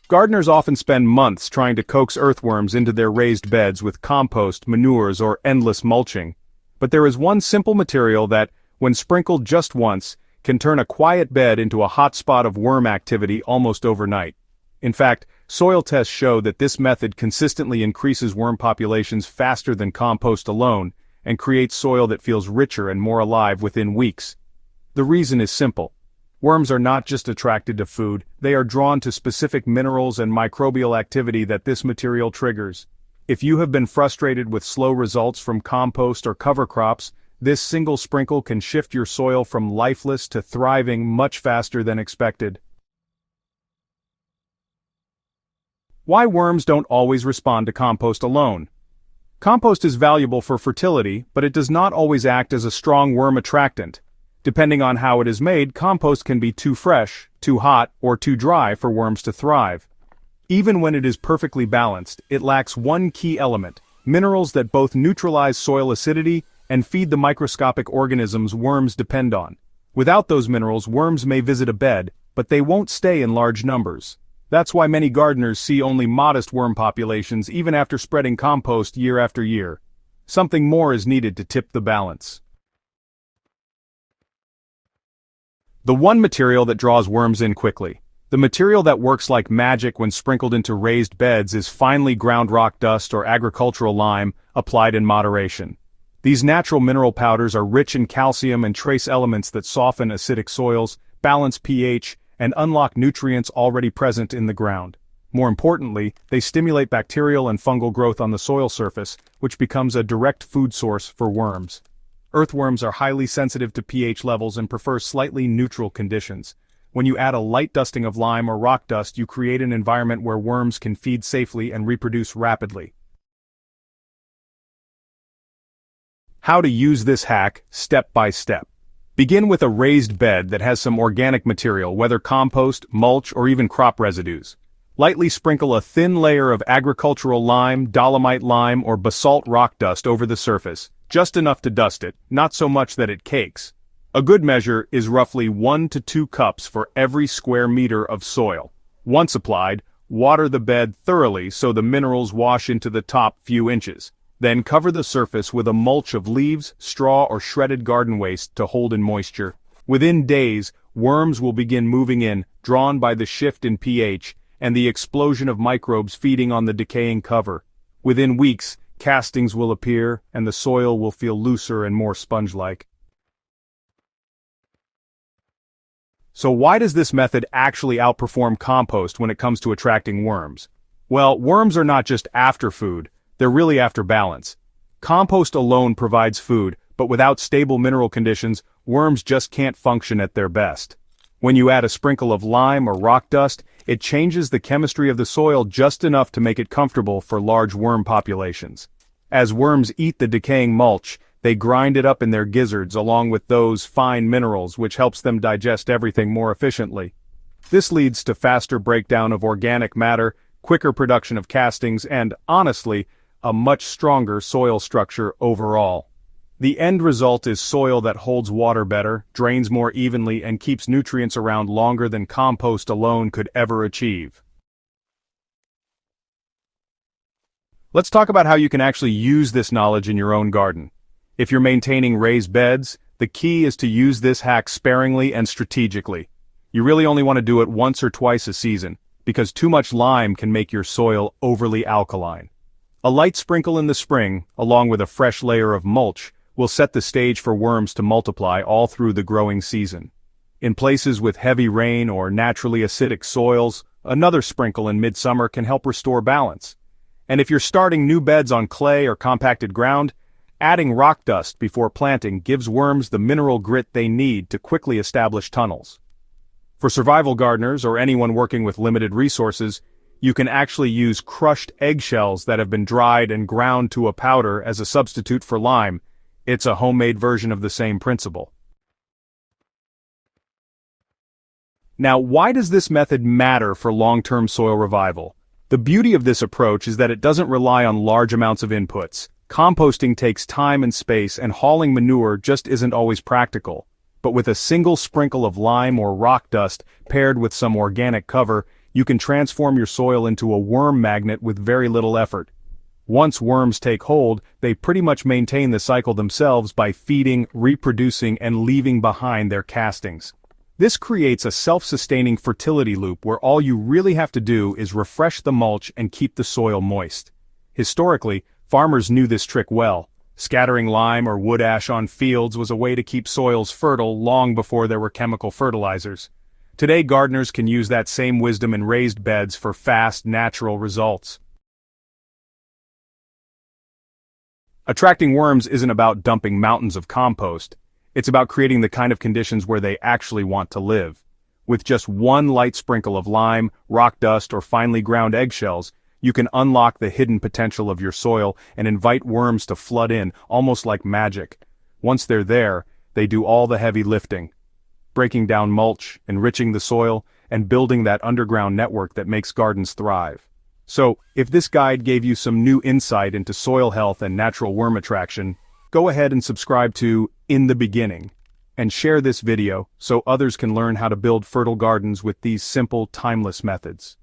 Gardeners often spend months trying to coax earthworms into their raised beds with compost, manures, or endless mulching. But there is one simple material that, when sprinkled just once, can turn a quiet bed into a hotspot of worm activity almost overnight. In fact, soil tests show that this method consistently increases worm populations faster than compost alone, and creates soil that feels richer and more alive within weeks. The reason is simple. Worms are not just attracted to food, they are drawn to specific minerals and microbial activity that this material triggers. If you have been frustrated with slow results from compost or cover crops, this single sprinkle can shift your soil from lifeless to thriving much faster than expected. Why worms don't always respond to compost alone. Compost is valuable for fertility, but it does not always act as a strong worm attractant. Depending on how it is made, compost can be too fresh, too hot, or too dry for worms to thrive. Even when it is perfectly balanced, it lacks one key element: minerals that both neutralize soil acidity and feed the microscopic organisms worms depend on. Without those minerals, worms may visit a bed, but they won't stay in large numbers. That's why many gardeners see only modest worm populations even after spreading compost year after year. Something more is needed to tip the balance. The one material that draws worms in quickly. The material that works like magic when sprinkled into raised beds is finely ground rock dust or agricultural lime, applied in moderation. These natural mineral powders are rich in calcium and trace elements that soften acidic soils, balance pH, and unlock nutrients already present in the ground. More importantly, they stimulate bacterial and fungal growth on the soil surface, which becomes a direct food source for worms. Earthworms are highly sensitive to pH levels and prefer slightly neutral conditions. When you add a light dusting of lime or rock dust, you create an environment where worms can feed safely and reproduce rapidly. How to use this hack, step by step. Begin with a raised bed that has some organic material, whether compost, mulch, or even crop residues. Lightly sprinkle a thin layer of agricultural lime, dolomite lime, or basalt rock dust over the surface, just enough to dust it, not so much that it cakes. A good measure is roughly 1 to 2 cups for every square meter of soil. Once applied, water the bed thoroughly so the minerals wash into the top few inches. Then cover the surface with a mulch of leaves, straw, or shredded garden waste to hold in moisture. Within days, worms will begin moving in, drawn by the shift in pH, and the explosion of microbes feeding on the decaying cover. Within weeks, castings will appear, and the soil will feel looser and more sponge-like. So why does this method actually outperform compost when it comes to attracting worms? Well, worms are not just after food, they're really after balance. Compost alone provides food, but without stable mineral conditions, worms just can't function at their best. When you add a sprinkle of lime or rock dust, it changes the chemistry of the soil just enough to make it comfortable for large worm populations. As worms eat the decaying mulch, they grind it up in their gizzards along with those fine minerals, which helps them digest everything more efficiently. This leads to faster breakdown of organic matter, quicker production of castings, and, honestly, a much stronger soil structure overall. The end result is soil that holds water better, drains more evenly, and keeps nutrients around longer than compost alone could ever achieve. Let's talk about how you can actually use this knowledge in your own garden. If you're maintaining raised beds, the key is to use this hack sparingly and strategically. You really only want to do it once or twice a season, because too much lime can make your soil overly alkaline. A light sprinkle in the spring, along with a fresh layer of mulch, will set the stage for worms to multiply all through the growing season. In places with heavy rain or naturally acidic soils, another sprinkle in midsummer can help restore balance. And if you're starting new beds on clay or compacted ground, adding rock dust before planting gives worms the mineral grit they need to quickly establish tunnels. For survival gardeners or anyone working with limited resources, you can actually use crushed eggshells that have been dried and ground to a powder as a substitute for lime. It's a homemade version of the same principle. Now, why does this method matter for long-term soil revival? The beauty of this approach is that it doesn't rely on large amounts of inputs. Composting takes time and space, and hauling manure just isn't always practical. But with a single sprinkle of lime or rock dust paired with some organic cover, You can transform your soil into a worm magnet with very little effort. Once worms take hold, they pretty much maintain the cycle themselves by feeding, reproducing, and leaving behind their castings. This creates a self-sustaining fertility loop where all you really have to do is refresh the mulch and keep the soil moist. Historically, farmers knew this trick well. Scattering lime or wood ash on fields was a way to keep soils fertile long before there were chemical fertilizers. Today, gardeners can use that same wisdom in raised beds for fast, natural results. Attracting worms isn't about dumping mountains of compost. It's about creating the kind of conditions where they actually want to live. With just one light sprinkle of lime, rock dust, or finely ground eggshells, you can unlock the hidden potential of your soil and invite worms to flood in, almost like magic. Once they're there, they do all the heavy lifting, breaking down mulch, enriching the soil, and building that underground network that makes gardens thrive. So, if this guide gave you some new insight into soil health and natural worm attraction, go ahead and subscribe to In the Beginning, and share this video so others can learn how to build fertile gardens with these simple, timeless methods.